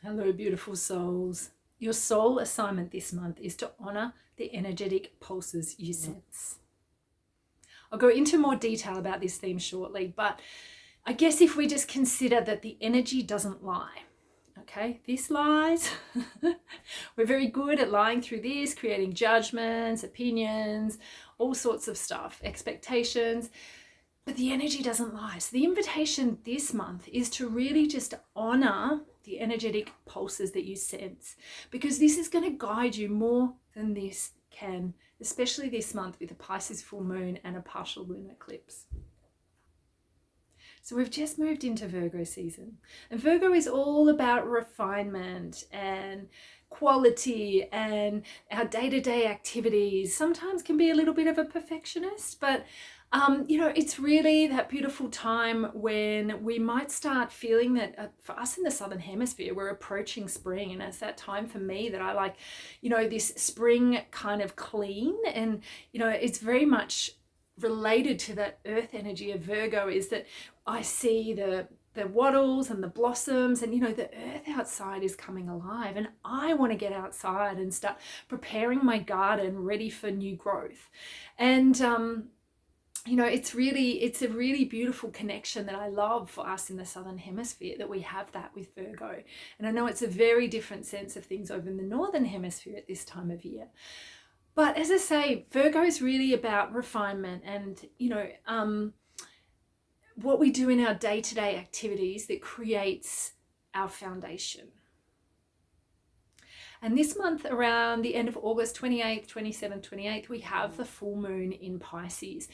Hello, beautiful souls. Your soul assignment this month is to honor the energetic pulses you sense. I'll go into more detail about this theme shortly, but I guess if we just consider that the energy doesn't lie, okay? This lies. We're very good at lying through this, creating judgments, opinions, all sorts of stuff, expectations. But the energy doesn't lie. So the invitation this month is to really just honor the energetic pulses that you sense, because this is going to guide you more than this can, especially this month with a Pisces full moon and a partial lunar eclipse. So we've just moved into Virgo season, and Virgo is all about refinement and quality, and our day-to-day activities sometimes can be a little bit of a perfectionist, but it's really that beautiful time when we might start feeling that for us in the Southern Hemisphere, we're approaching spring. And it's that time for me that I like, this spring kind of clean. And, it's very much related to that earth energy of Virgo, is that I see the wattles and the blossoms, and the earth outside is coming alive, and I want to get outside and start preparing my garden ready for new growth. And it's a really beautiful connection that I love for us in the Southern Hemisphere, that we have that with Virgo. And I know it's a very different sense of things over in the Northern Hemisphere at this time of year. But as I say, Virgo is really about refinement and, what we do in our day-to-day activities that creates our foundation. And this month, around the end of August, 28th, 27th, 28th, we have the full moon in Pisces.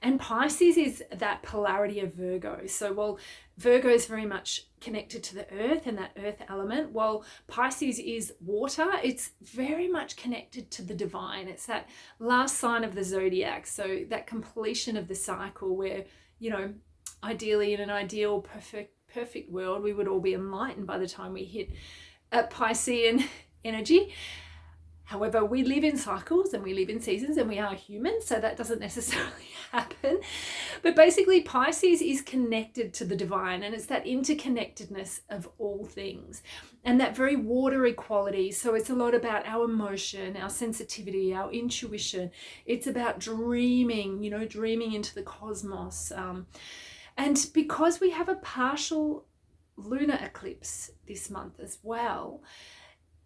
And Pisces is that polarity of Virgo. So while Virgo is very much connected to the earth and that earth element, while Pisces is water, it's very much connected to the divine. It's that last sign of the zodiac. So that completion of the cycle where, ideally in an ideal, perfect world, we would all be enlightened by the time we hit Piscean energy. However, we live in cycles and we live in seasons, and we are humans, so that doesn't necessarily happen. But basically, Pisces is connected to the divine, and it's that interconnectedness of all things and that very watery quality. So it's a lot about our emotion, our sensitivity, our intuition. It's about dreaming, dreaming into the cosmos. And because we have a partial lunar eclipse this month as well,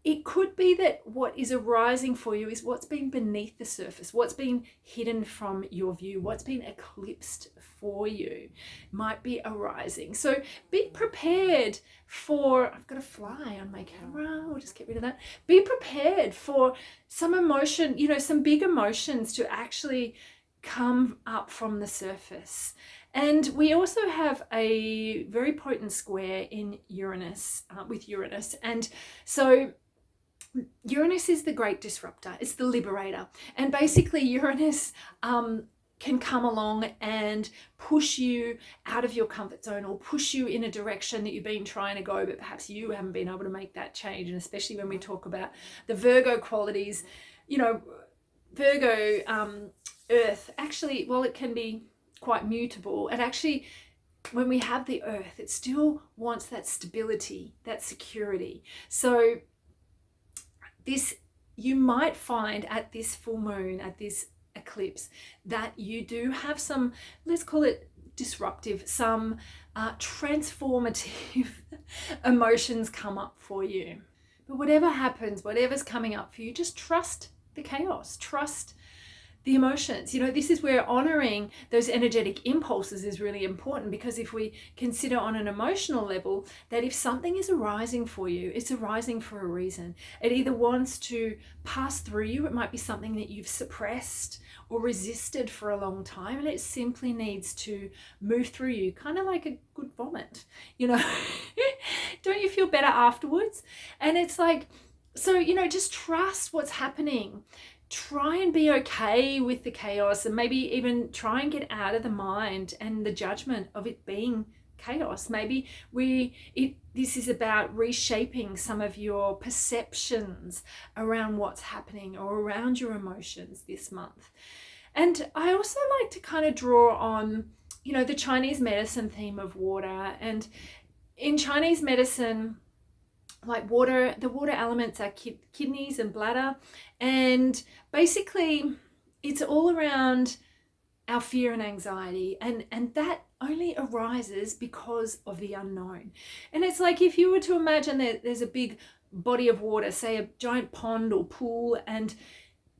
it could be that what is arising for you is what's been beneath the surface, what's been hidden from your view, what's been eclipsed for you might be arising. So be prepared for, I've got a fly on my camera, we'll just get rid of that. Be prepared for some emotion, some big emotions to actually come up from the surface. And we also have a very potent square in Uranus, with Uranus. And so Uranus is the great disruptor. It's the liberator. And basically Uranus can come along and push you out of your comfort zone, or push you in a direction that you've been trying to go, but perhaps you haven't been able to make that change. And especially when we talk about the Virgo qualities, Virgo, earth, actually, well, it can be quite mutable. And actually, when we have the earth, it still wants that stability, that security. So you might find at this full moon, at this eclipse, that you do have some, let's call it disruptive, some transformative emotions come up for you. But whatever happens, whatever's coming up for you, just trust the chaos, trust the emotions. This is where honoring those energetic impulses is really important, because if we consider on an emotional level that if something is arising for you, it's arising for a reason. It either wants to pass through you, it might be something that you've suppressed or resisted for a long time, and it simply needs to move through you, kind of like a good vomit. Don't you feel better afterwards? And it's like, so just trust what's happening. Try and be okay with the chaos, and maybe even try and get out of the mind and the judgment of it being chaos. Maybe this is about reshaping some of your perceptions around what's happening or around your emotions this month. And I also like to kind of draw on, the Chinese medicine theme of water. And in Chinese medicine, like water. The water elements are kidneys and bladder, and basically it's all around our fear and anxiety, and that only arises because of the unknown. And it's like, if you were to imagine that there's a big body of water, say a giant pond or pool, and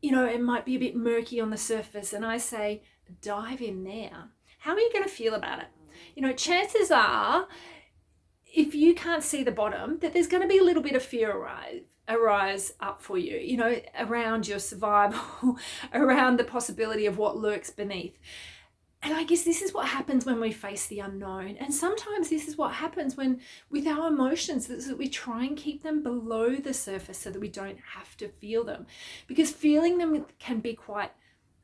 it might be a bit murky on the surface, and I say dive in there, how are you going to feel about it? Chances are, if you can't see the bottom, that there's going to be a little bit of fear arise up for you, around your survival, around the possibility of what lurks beneath. And I guess this is what happens when we face the unknown. And sometimes this is what happens with our emotions, that we try and keep them below the surface so that we don't have to feel them, because feeling them can be quite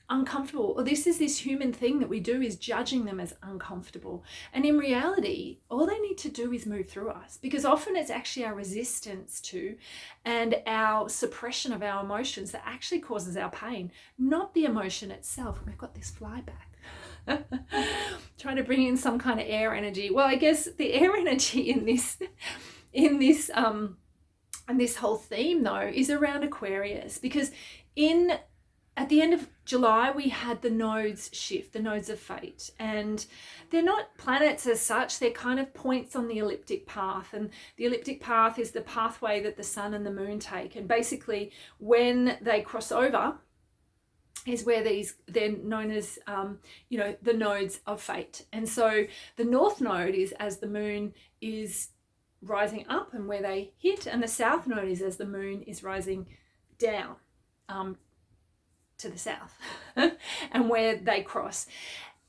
uncomfortable. Or this is this human thing that we do, is judging them as uncomfortable. And in reality, all they need to do is move through us, because often it's actually our resistance to and our suppression of our emotions that actually causes our pain, not the emotion itself. We've got this fly back. Trying to bring in some kind of air energy. Well, I guess the air energy in this whole theme though is around Aquarius, because at the end of July, we had the nodes shift, the nodes of fate. And they're not planets as such, they're kind of points on the elliptic path. And the elliptic path is the pathway that the sun and the moon take. And basically, when they cross over, is where they're known as, the nodes of fate. And so the north node is as the moon is rising up and where they hit, and the south node is as the moon is rising down to the south and where they cross.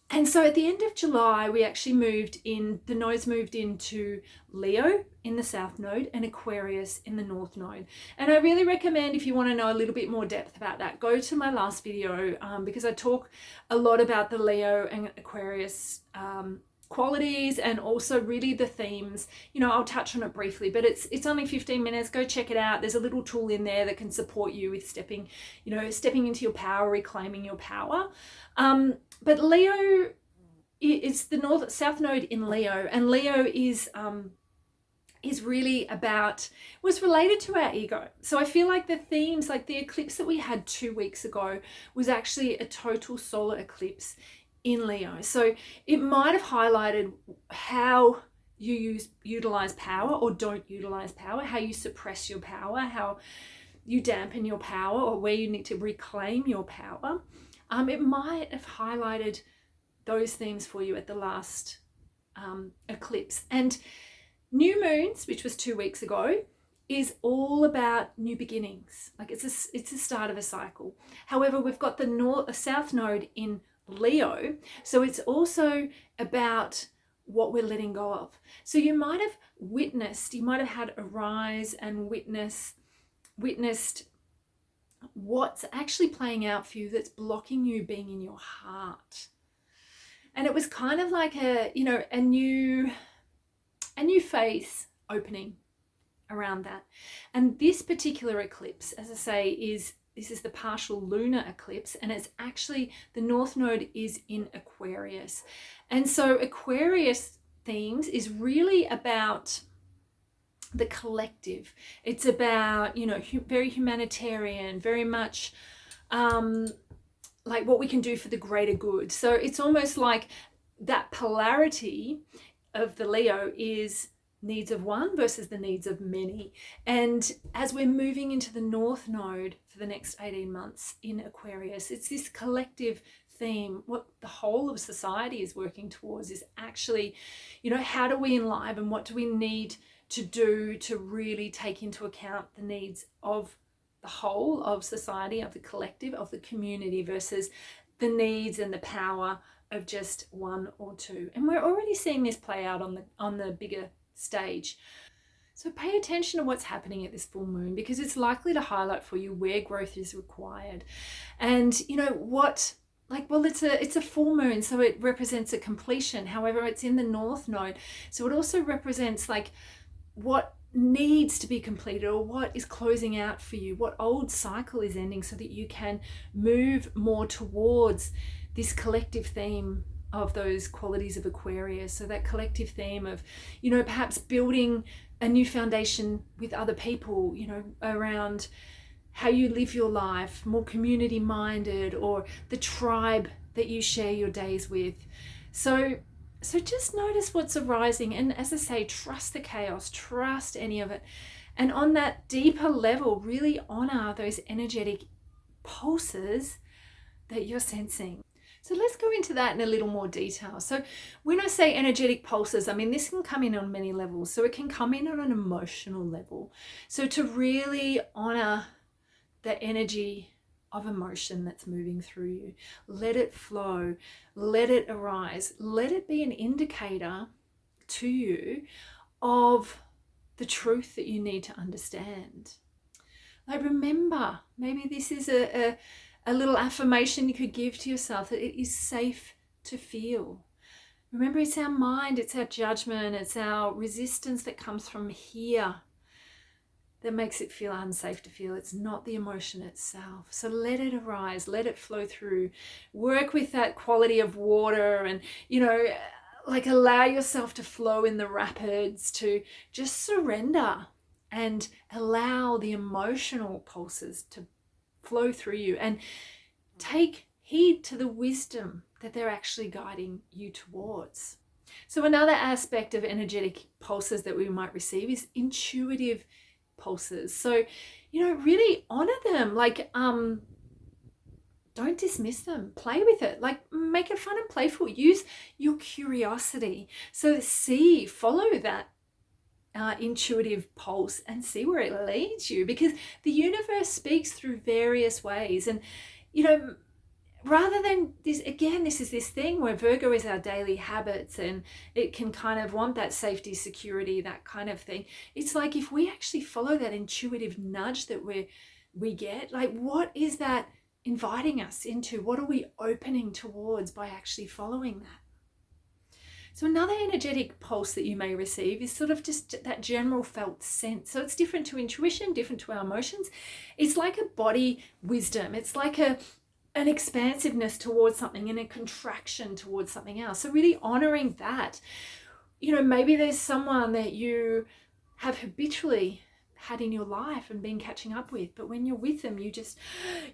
And so at the end of July, we actually the nodes moved into Leo in the south node and Aquarius in the north node. And I really recommend, if you want to know a little bit more depth about that, go to my last video, because I talk a lot about the Leo and Aquarius qualities, and also really the themes. I'll touch on it briefly, but it's only 15 minutes. Go check it out. There's a little tool in there that can support you with stepping into your power, reclaiming your power. But Leo is the south node in Leo, and Leo is really was related to our ego. So I feel like the themes, like the eclipse that we had 2 weeks ago, was actually a total solar eclipse in Leo. So it might have highlighted how you utilize power or don't utilize power, how you suppress your power, how you dampen your power, or where you need to reclaim your power. It might have highlighted those themes for you at the last eclipse. And new moons, which was 2 weeks ago, is all about new beginnings. Like it's the start of a cycle. However, we've got the south node in Leo, so it's also about what we're letting go of. So you might have had a rise and witnessed what's actually playing out for you that's blocking you being in your heart. And it was kind of like a new phase opening around that. And this particular eclipse, as I say, this is the partial lunar eclipse, and it's actually, the north node is in Aquarius. And so Aquarius themes is really about the collective. It's about, very humanitarian, very much like what we can do for the greater good. So it's almost like that polarity of the Leo is needs of one versus the needs of many. And as we're moving into the north node for the next 18 months in Aquarius, it's this collective theme. What the whole of society is working towards is actually, how do we enliven, what do we need to do to really take into account the needs of the whole of society, of the collective, of the community, versus the needs and the power of just one or two. And we're already seeing this play out on the bigger stage. So pay attention to what's happening at this full moon, because it's likely to highlight for you where growth is required. And it's a full moon, so it represents a completion. However, it's in the north node, so it also represents like what needs to be completed, or what is closing out for you, what old cycle is ending, so that you can move more towards this collective theme of those qualities of Aquarius. So that collective theme of, perhaps building a new foundation with other people, you know, around how you live your life, more community minded, or the tribe that you share your days with. So just notice what's arising, and as I say, trust the chaos, trust any of it, and on that deeper level, really honor those energetic pulses that you're sensing. So let's go into that in a little more detail. So when I say energetic pulses, I mean, this can come in on many levels. So it can come in on an emotional level. So to really honor the energy of emotion that's moving through you, let it flow, let it arise, let it be an indicator to you of the truth that you need to understand. Like, remember, maybe this is a little affirmation you could give to yourself, that it is safe to feel. Remember, it's our mind, it's our judgment, it's our resistance that comes from here that makes it feel unsafe to feel. It's not the emotion itself. So let it arise, let it flow through. Work with that quality of water, and, you know, like, allow yourself to flow in the rapids, to just surrender and allow the emotional pulses to flow through you, and take heed to the wisdom that they're actually guiding you towards. So another aspect of energetic pulses that we might receive is intuitive pulses. So, you know, really honor them. Like, don't dismiss them. Play with it. Like, make it fun and playful. Use your curiosity. So follow that intuitive pulse and see where it leads you, because the universe speaks through various ways. And, you know, rather than this, again, this is this thing where Virgo is our daily habits, and it can kind of want that safety, security, that kind of thing. It's like, if we actually follow that intuitive nudge that we get, like, what is that inviting us into? What are we opening towards by actually following that? So another energetic pulse that you may receive is sort of just that general felt sense. So it's different to intuition, different to our emotions. It's like a body wisdom. It's like an expansiveness towards something and a contraction towards something else. So really honoring that. You know, maybe there's someone that you have habitually had in your life and been catching up with, but when you're with them,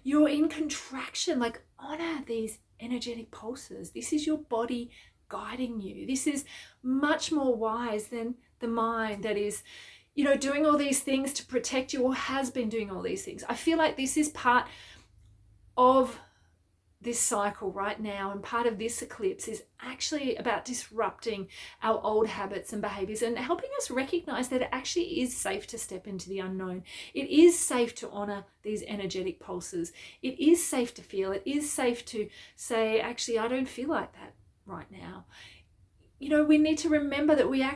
you're in contraction. Like, honor these energetic pulses. This is your body guiding you. This is much more wise than the mind that is, you know, doing all these things to protect you, or has been doing all these things. I feel like this is part of this cycle right now, and part of this eclipse is actually about disrupting our old habits and behaviors, and helping us recognize that it actually is safe to step into the unknown. It is safe to honor these energetic pulses. It is safe to feel. It is safe to say, actually, I don't feel like that right now. You know, we need to remember that we're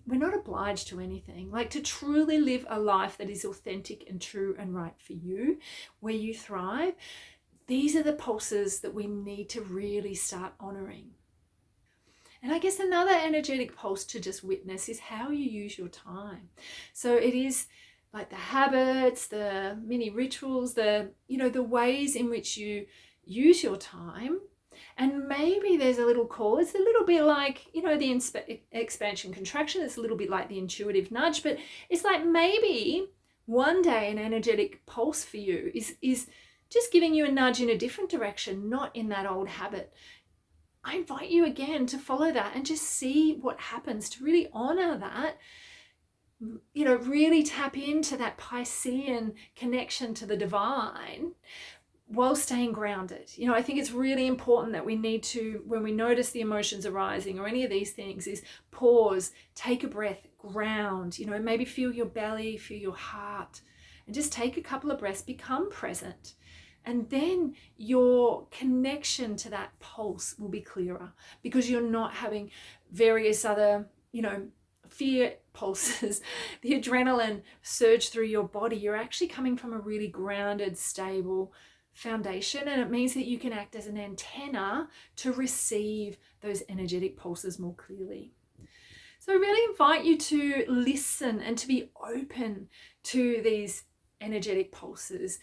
not obliged to anything. Like, to truly live a life that is authentic and true and right for you, where you thrive, these are the pulses that we need to really start honoring. And I guess another energetic pulse to just witness is how you use your time. So it is like the habits, the mini rituals, the ways in which you use your time. And maybe there's a little call. It's a little bit like, you know, the expansion contraction. It's a little bit like the intuitive nudge, but it's like, maybe one day an energetic pulse for you is just giving you a nudge in a different direction, not in that old habit. I invite you again to follow that and just see what happens, to really honor that, you know, really tap into that Piscean connection to the divine, while staying grounded. You know, I think it's really important that we need to, when we notice the emotions arising or any of these things, is pause, take a breath, ground, you know, maybe feel your belly, feel your heart, and just take a couple of breaths, become present. And then your connection to that pulse will be clearer, because you're not having various other, you know, fear pulses, the adrenaline surge through your body. You're actually coming from a really grounded, stable foundation, and it means that you can act as an antenna to receive those energetic pulses more clearly. So I really invite you to listen and to be open to these energetic pulses,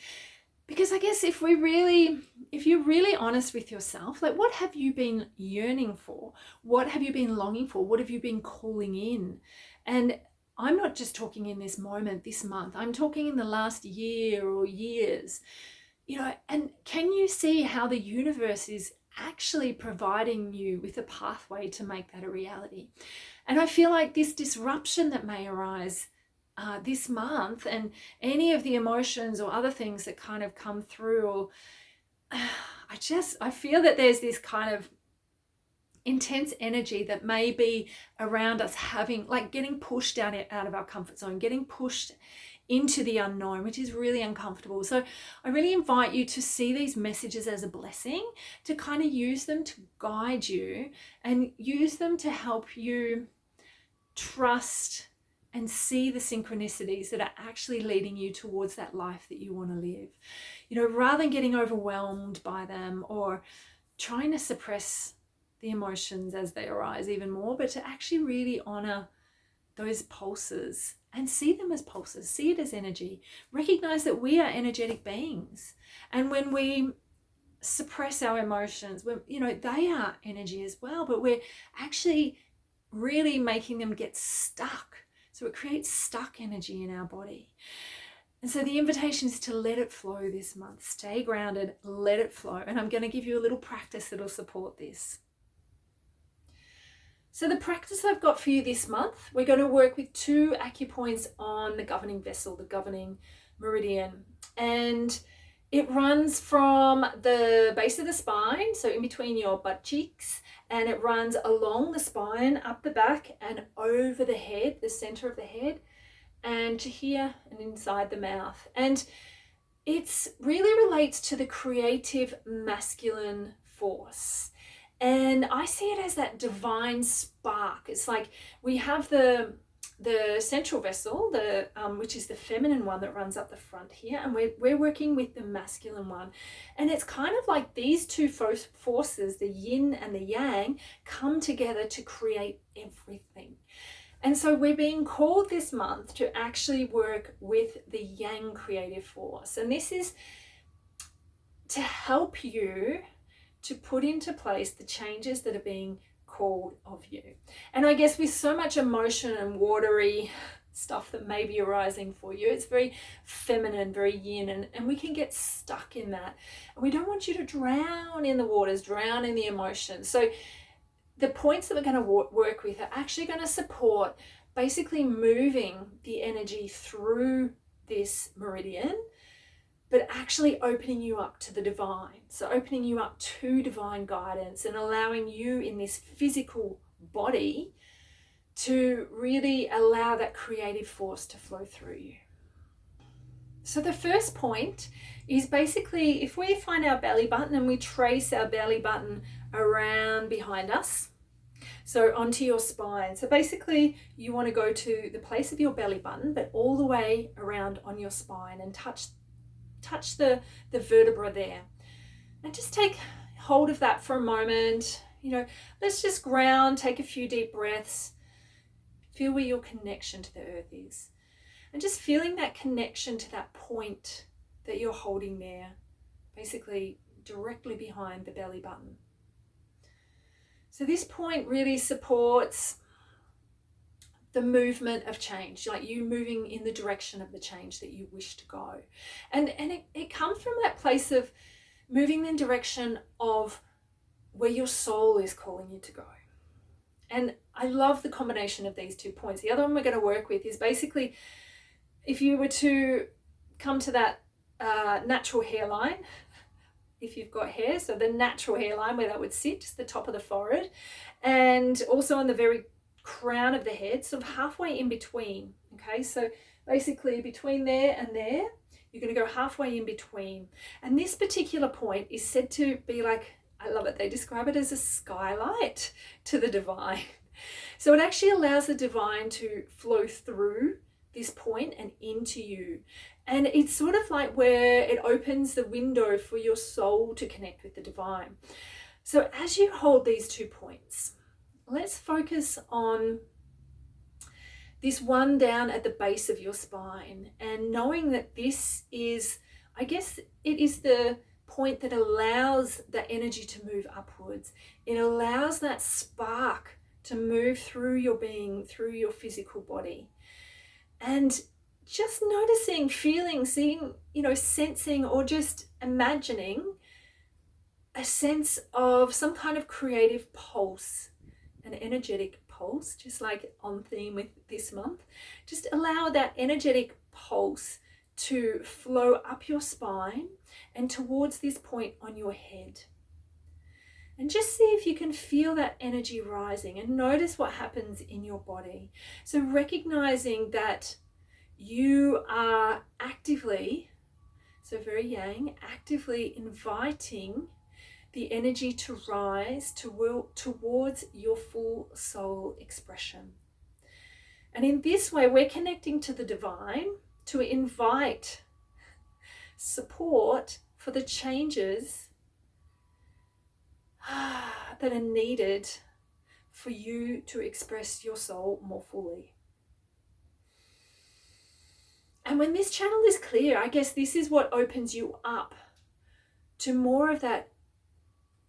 because I guess if you're really honest with yourself, like, what have you been yearning for? What have you been longing for? What have you been calling in? And I'm not just talking in this moment, this month, I'm talking in the last year or years, you know, and can you see how the universe is actually providing you with a pathway to make that a reality? And I feel like this disruption that may arise this month, and any of the emotions or other things that kind of come through, or I feel that there's this kind of intense energy that may be around us, having like getting pushed out of our comfort zone, getting pushed into the unknown, which is really uncomfortable. So I really invite you to see these messages as a blessing, to kind of use them to guide you and use them to help you trust and see the synchronicities that are actually leading you towards that life that you want to live. You know, rather than getting overwhelmed by them or trying to suppress the emotions as they arise even more, but to actually really honor those pulses and see them as pulses, see it as energy. Recognize that we are energetic beings. And when we suppress our emotions, you know, they are energy as well, but we're actually really making them get stuck. So it creates stuck energy in our body. And so the invitation is to let it flow this month. Stay grounded, let it flow. And I'm going to give you a little practice that'll support this. So the practice I've got for you this month, we're going to work with 2 acupoints on the governing vessel, the governing meridian. And it runs from the base of the spine, so in between your butt cheeks, and it runs along the spine, up the back and over the head, the center of the head, and to here and inside the mouth. And it really relates to the creative masculine force. And I see it as that divine spark. It's like we have the central vessel, which is the feminine one that runs up the front here, and we're working with the masculine one. And it's kind of like these two forces, the yin and the yang, come together to create everything. And so we're being called this month to actually work with the yang creative force. And this is to help you to put into place the changes that are being called of you. And I guess with so much emotion and watery stuff that may be arising for you, it's very feminine, very yin, and we can get stuck in that. And we don't want you to drown in the waters, drown in the emotions. So the points that we're going to work with are actually going to support basically moving the energy through this meridian, but actually opening you up to the divine. So opening you up to divine guidance and allowing you in this physical body to really allow that creative force to flow through you. So the first point is basically, if we find our belly button and we trace our belly button around behind us, so onto your spine. So basically you want to go to the place of your belly button, but all the way around on your spine, and touch the vertebra there. And just take hold of that for a moment. You know, let's just ground, take a few deep breaths. Feel where your connection to the earth is. And just feeling that connection to that point that you're holding there, basically directly behind the belly button. So this point really supports the movement of change, like you moving in the direction of the change that you wish to go. And it comes from that place of moving in the direction of where your soul is calling you to go. And I love the combination of these 2 points. The other one we're going to work with is basically, if you were to come to that natural hairline, if you've got hair, so the natural hairline where that would sit, just the top of the forehead, and also on the very crown of the head, sort of halfway in between. Okay, so basically between there and there, you're going to go halfway in between. And this particular point is said to be like, I love it, they describe it as a skylight to the divine. So it actually allows the divine to flow through this point and into you. And it's sort of like where it opens the window for your soul to connect with the divine. So as you hold these 2 points, let's focus on this one down at the base of your spine, and knowing that this is, I guess it is the point that allows the energy to move upwards. It allows that spark to move through your being, through your physical body. And just noticing, feeling, seeing, sensing, or just imagining a sense of some kind of creative pulse, an energetic pulse, just like on theme with this month. Just allow that energetic pulse to flow up your spine and towards this point on your head. And just see if you can feel that energy rising and notice what happens in your body. So recognizing that you are actively, so very yang, actively inviting the energy to rise towards your full soul expression. And in this way, we're connecting to the divine to invite support for the changes that are needed for you to express your soul more fully. And when this channel is clear, I guess this is what opens you up to more of that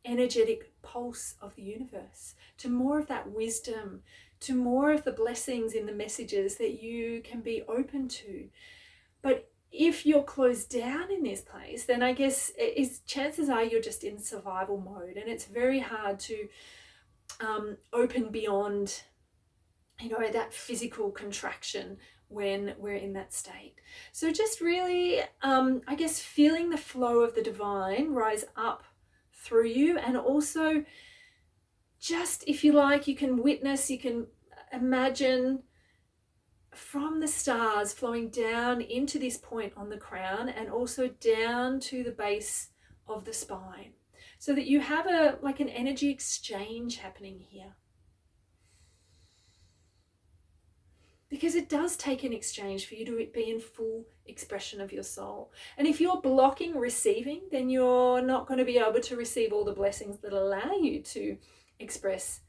energetic pulse of the universe, to more of that wisdom, to more of the blessings in the messages that you can be open to. But if you're closed down in this place, then I guess chances are you're just in survival mode, and it's very hard to open beyond, that physical contraction when we're in that state. So just really, I guess, feeling the flow of the divine rise up through you, and also just, if you like, you can witness, you can imagine from the stars flowing down into this point on the crown and also down to the base of the spine, so that you have an energy exchange happening here. Because it does take an exchange for you to be in full expression of your soul. And if you're blocking receiving, then you're not going to be able to receive all the blessings that allow you to express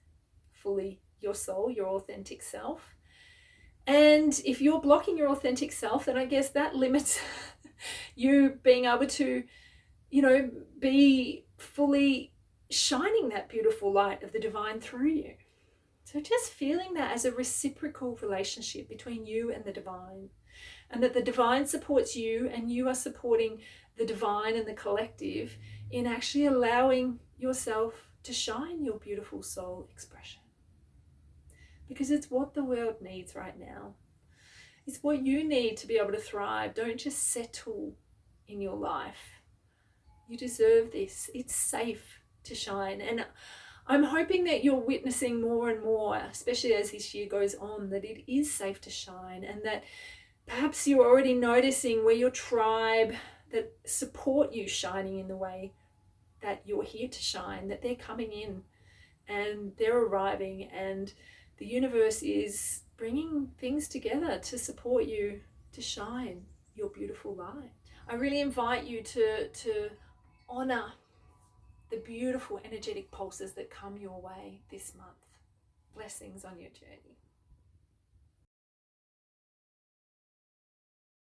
fully your soul, your authentic self. And if you're blocking your authentic self, then I guess that limits you being able to, be fully shining that beautiful light of the divine through you. So just feeling that as a reciprocal relationship between you and the divine, and that the divine supports you and you are supporting the divine and the collective in actually allowing yourself to shine your beautiful soul expression. Because it's what the world needs right now. It's what you need to be able to thrive. Don't just settle in your life. You deserve this. It's safe to shine. And I'm hoping that you're witnessing more and more, especially as this year goes on, that it is safe to shine, and that perhaps you're already noticing where your tribe that support you shining in the way that you're here to shine, that they're coming in and they're arriving, and the universe is bringing things together to support you to shine your beautiful light. I really invite you to honor the beautiful energetic pulses that come your way this month. Blessings on your journey.